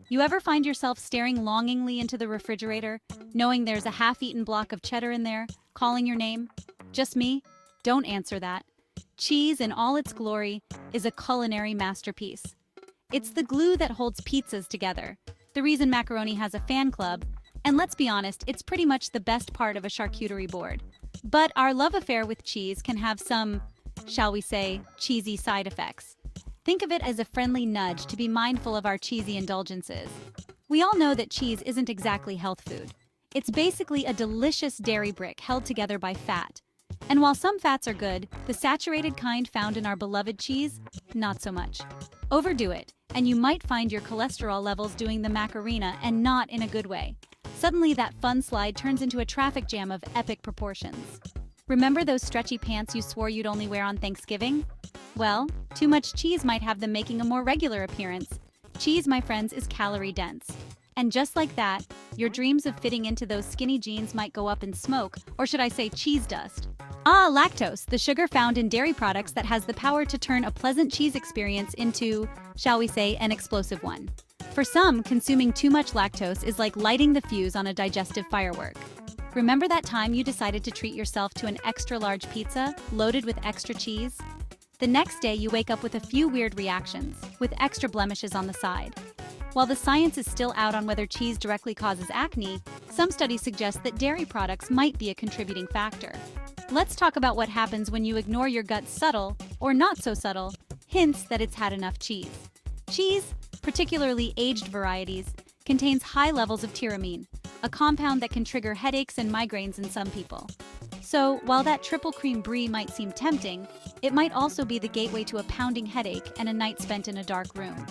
You ever find yourself staring longingly into the refrigerator, knowing there's a half-eaten block of cheddar in there, calling your name? Just me? Don't answer that. Cheese in all its glory is a culinary masterpiece. It's the glue that holds pizzas together, the reason macaroni has a fan club, and let's be honest, it's pretty much the best part of a charcuterie board. But our love affair with cheese can have some, shall we say, cheesy side effects. Think of it as a friendly nudge to be mindful of our cheesy indulgences. We all know that cheese isn't exactly health food. It's basically a delicious dairy brick held together by fat. And while some fats are good, the saturated kind found in our beloved cheese, not so much. Overdo it, and you might find your cholesterol levels doing the Macarena, and not in a good way. Suddenly that fun slide turns into a traffic jam of epic proportions. Remember those stretchy pants you swore you'd only wear on Thanksgiving? Well, too much cheese might have them making a more regular appearance. Cheese, my friends, is calorie dense. And just like that, your dreams of fitting into those skinny jeans might go up in smoke, or should I say cheese dust. Ah, lactose, the sugar found in dairy products that has the power to turn a pleasant cheese experience into, shall we say, an explosive one. For some, consuming too much lactose is like lighting the fuse on a digestive firework. Remember that time you decided to treat yourself to an extra-large pizza, loaded with extra cheese? The next day you wake up with a few weird reactions, with extra blemishes on the side. While the science is still out on whether cheese directly causes acne, some studies suggest that dairy products might be a contributing factor. Let's talk about what happens when you ignore your gut's subtle, or not so subtle, hints that it's had enough cheese. Cheese, particularly aged varieties, contains high levels of tyramine, a compound that can trigger headaches and migraines in some people. So, while that triple cream brie might seem tempting, it might also be the gateway to a pounding headache and a night spent in a dark room.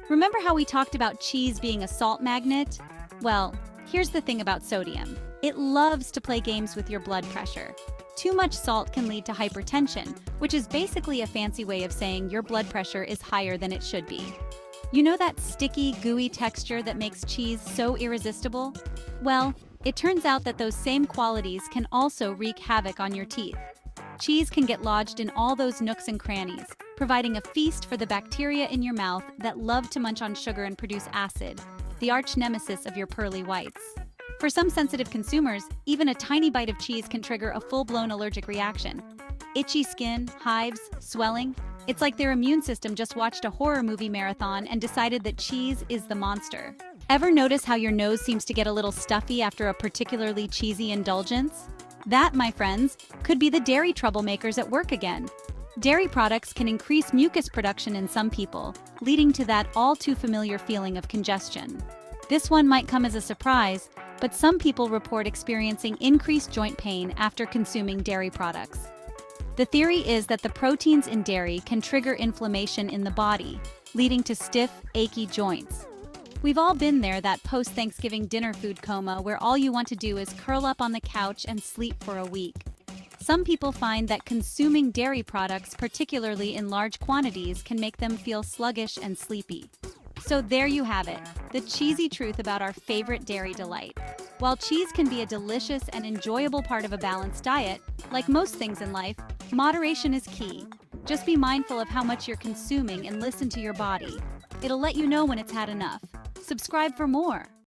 Remember how we talked about cheese being a salt magnet? Well, here's the thing about sodium. It loves to play games with your blood pressure. Too much salt can lead to hypertension, which is basically a fancy way of saying your blood pressure is higher than it should be. You know that sticky, gooey texture that makes cheese so irresistible? Well, it turns out that those same qualities can also wreak havoc on your teeth. Cheese can get lodged in all those nooks and crannies, providing a feast for the bacteria in your mouth that love to munch on sugar and produce acid, the arch nemesis of your pearly whites. For some sensitive consumers, even a tiny bite of cheese can trigger a full-blown allergic reaction. Itchy skin, hives, swelling. It's like their immune system just watched a horror movie marathon and decided that cheese is the monster. Ever notice how your nose seems to get a little stuffy after a particularly cheesy indulgence? That, my friends, could be the dairy troublemakers at work again. Dairy products can increase mucus production in some people, leading to that all-too-familiar feeling of congestion. This one might come as a surprise, but some people report experiencing increased joint pain after consuming dairy products. The theory is that the proteins in dairy can trigger inflammation in the body, leading to stiff, achy joints. We've all been there, that post-Thanksgiving dinner food coma where all you want to do is curl up on the couch and sleep for a week. Some people find that consuming dairy products, particularly in large quantities, can make them feel sluggish and sleepy. So there you have it, the cheesy truth about our favorite dairy delight. While cheese can be a delicious and enjoyable part of a balanced diet, like most things in life, moderation is key. Just be mindful of how much you're consuming and listen to your body. It'll let you know when it's had enough. Subscribe for more.